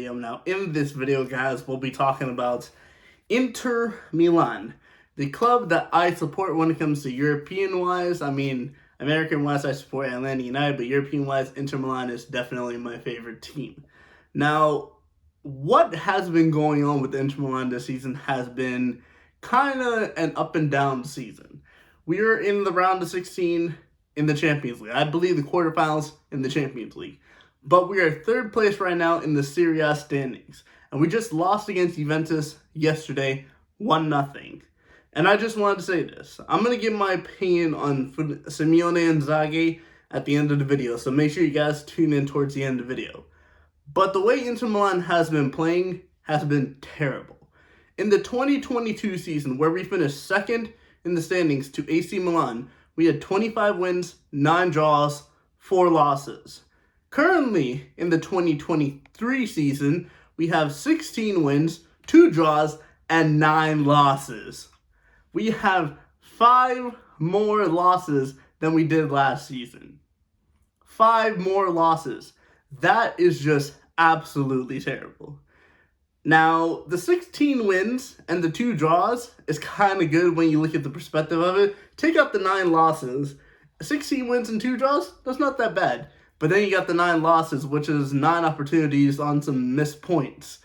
video. Now, in this video, guys, we'll be talking about Inter Milan, the club that I support when it comes to European-wise. I mean, American-wise, I support Atlanta United, but European-wise, Inter Milan is definitely my favorite team. Now, what has been going on with Inter Milan this season has been kind of an up and down season. We are in the round of 16 in the Champions League. I believe the quarterfinals in the Champions League. But we are third place right now in the Serie A standings. And we just lost against Juventus yesterday, 1-0. And I just wanted to say this. I'm going to give my opinion on Simione and Inzaghi at the end of the video. So make sure you guys tune in towards the end of the video. But the way Inter Milan has been playing has been terrible. In the 2022 season, where we finished second in the standings to AC Milan, we had 25 wins, 9 draws, 4 losses. Currently, in the 2023 season, we have 16 wins, 2 draws, and 9 losses. We have 5 more losses than we did last season. 5 more losses. That is just absolutely terrible. Now, the 16 wins and the 2 draws is kind of good when you look at the perspective of it. Take out the 9 losses. 16 wins and 2 draws, that's not that bad. But then you got the 9 losses, which is 9 opportunities on some missed points,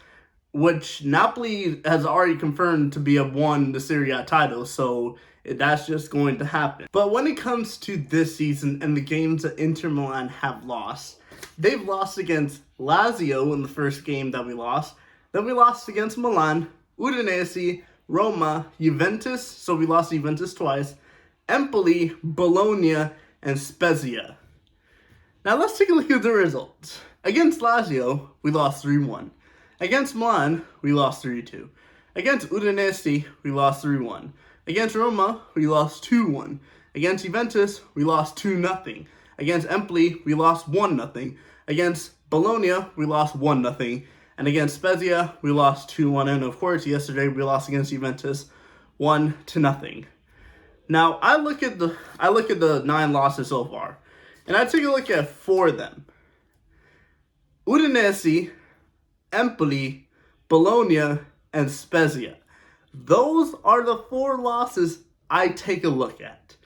which Napoli has already confirmed to have won the Serie A title, so that's just going to happen. But when it comes to this season and the games that Inter Milan have lost, they've lost against Lazio in the first game that we lost. Then we lost against Milan, Udinese, Roma, Juventus, so we lost Juventus twice, Empoli, Bologna, and Spezia. Now let's take a look at the results. Against Lazio, we lost 3-1. Against Milan, we lost 3-2. Against Udinese, we lost 3-1. Against Roma, we lost 2-1. Against Juventus, we lost 2-0. Against Empoli, we lost 1-0. Against Bologna, we lost 1-0. And against Spezia, we lost 2-1. And of course, yesterday we lost against Juventus 1-0. Now, I look at the 9 losses so far, and I take a look at 4 of them. Udinese, Empoli, Bologna, and Spezia. Those are the 4 losses I take a look at.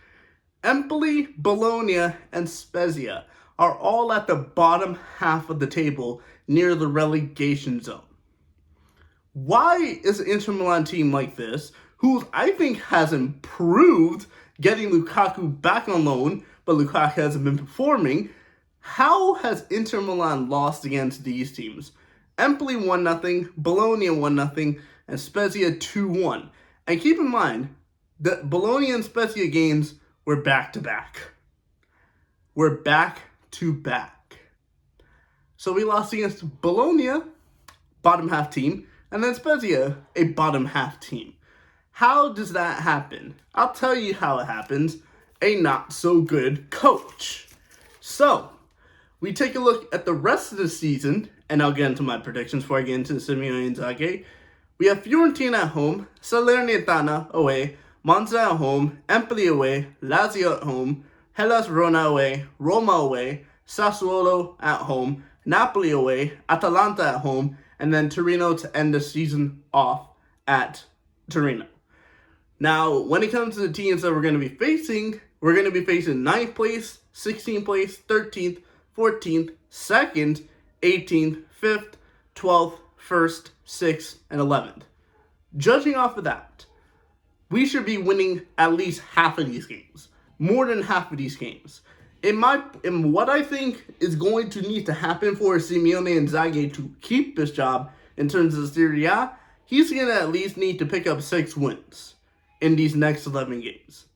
Empoli, Bologna, and Spezia are all at the bottom half of the table near the relegation zone. Why is an Inter Milan team like this, who I think has improved getting Lukaku back on loan, but Lukaku hasn't been performing, how has Inter Milan lost against these teams? Empoli 1-0, Bologna 1-0, and Spezia 2-1. And keep in mind that Bologna and Spezia games were back-to-back. We're back-to-back. So we lost against Bologna, bottom half team, and then Spezia, a bottom half team. How does that happen? I'll tell you how it happens. A not so good coach. So, we take a look at the rest of the season, and I'll get into my predictions before I get into Simione and Inzaghi. We have Fiorentina at home, Salernitana away, Monza at home, Empoli away, Lazio at home, Hellas Verona away, Roma away, Sassuolo at home, Napoli away, Atalanta at home, and then Torino to end the season off at Torino. Now, when it comes to the teams that we're going to be facing 9th place, 16th place, 13th, 14th, 2nd, 18th, 5th, 12th, 1st, 6th, and 11th. Judging off of that, we should be winning at least half of these games. More than half of these games. In what I think is going to need to happen for Simione and Inzaghi to keep this job in terms of the Serie A, he's going to at least need to pick up 6 wins in these next 11 games.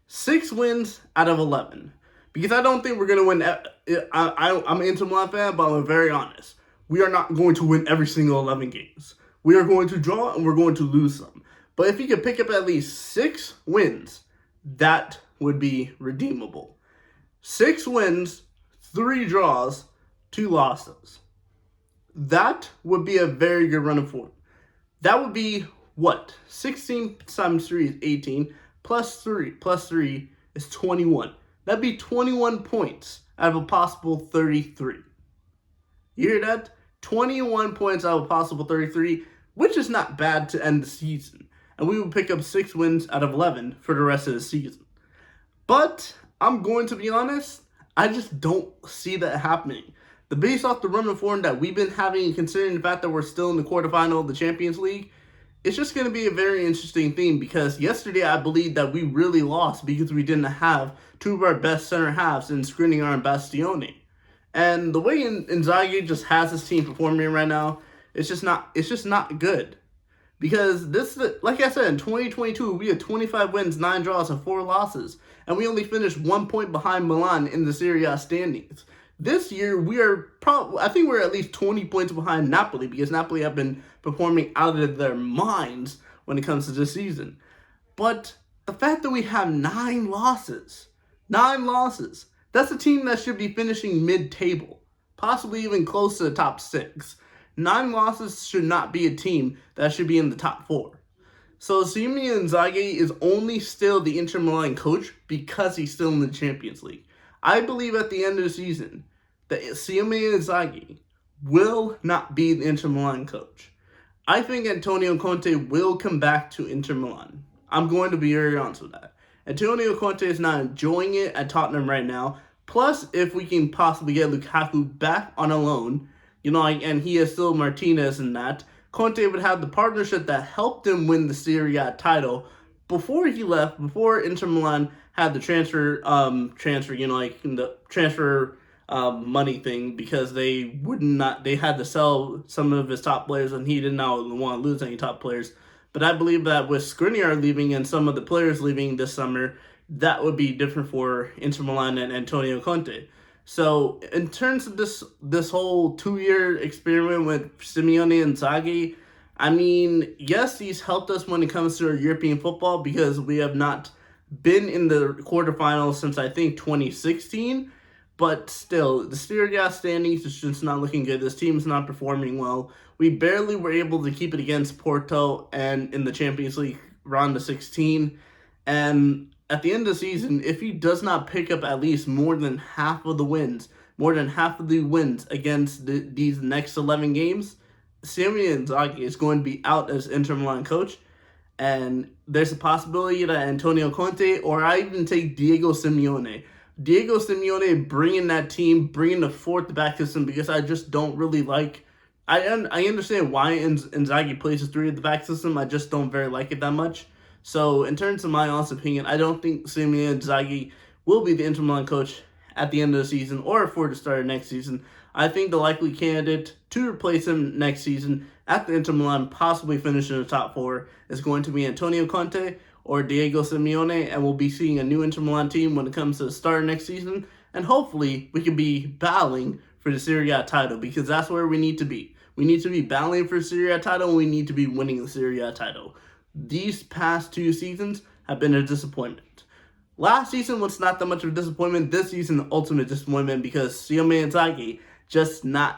6 wins out of 11. Because I don't think we're going to win. I'm an Inter Milan fan, but I'm very honest. We are not going to win every single 11 games. We are going to draw and we're going to lose some. But if he could pick up at least 6 wins, that would be redeemable. 6 wins, 3 draws, 2 losses. That would be a very good run of form. That would be what? 16 times 3 is 18, plus 3 is 21. That'd be 21 points out of a possible 33. You hear that? 21 points out of a possible 33, which is not bad to end the season. And we would pick up 6 wins out of 11 for the rest of the season. But I'm going to be honest, I just don't see that happening. Based off the run of form that we've been having, considering the fact that we're still in the quarterfinal of the Champions League, it's just going to be a very interesting thing, because yesterday I believe that we really lost because we didn't have two of our best center halves in Skriniar and Bastione. And the way Inzaghi just has his team performing right now, it's just not good. Because this, like I said, in 2022, we had 25 wins, 9 draws, and 4 losses. And we only finished 1 point behind Milan in the Serie A standings. This year, I think we're at least 20 points behind Napoli, because Napoli have been performing out of their minds when it comes to this season. But the fact that we have 9 losses, that's a team that should be finishing mid-table, possibly even close to the top 6. 9 losses should not be a team that should be in the top 4. So Simione Inzaghi is only still the Inter Milan coach because he's still in the Champions League. I believe at the end of the season that Simione Inzaghi will not be the Inter Milan coach. I think Antonio Conte will come back to Inter Milan. I'm going to be very honest with that. Antonio Conte is not enjoying it at Tottenham right now. Plus, if we can possibly get Lukaku back on a loan, and he is still Martinez and that, Conte would have the partnership that helped him win the Serie A title before he left, before Inter Milan had the transfer money thing, because they had to sell some of his top players, and he did not want to lose any top players. But I believe that with Skriniar leaving and some of the players leaving this summer, that would be different for Inter Milan and Antonio Conte. So in terms of this whole 2-year experiment with Simione and Inzaghi, I mean, yes, he's helped us when it comes to European football, because we have not been in the quarterfinals since I think 2016. But still, the Serie A standings is just not looking good. This team is not performing well. We barely were able to keep it against Porto and in the Champions League round of 16. And at the end of the season, if he does not pick up at least more than half of the wins against these next 11 games, Simione Inzaghi is going to be out as Inter Milan coach. And there's a possibility that Antonio Conte, or I even take Diego Simione bringing that team, bringing the fourth back system, because I just don't really like. I understand why Inzaghi plays a 3 at the back system. I just don't very like it that much. So in terms of my honest opinion, I don't think Simione Inzaghi will be the Inter Milan coach at the end of the season or for the start of next season. I think the likely candidate to replace him next season at the Inter Milan, possibly finishing in the top 4, is going to be Antonio Conte or Diego Simione, and we'll be seeing a new Inter Milan team when it comes to the start of next season, and hopefully we can be battling for the Serie A title, because that's where we need to be. We need to be battling for the Serie A title, and we need to be winning the Serie A title. These past 2 seasons have been a disappointment. Last season was not that much of a disappointment. This season, the ultimate disappointment, because Simione Inzaghi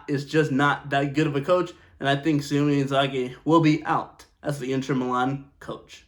is just not that good of a coach, and I think Simione Inzaghi will be out as the Inter Milan coach.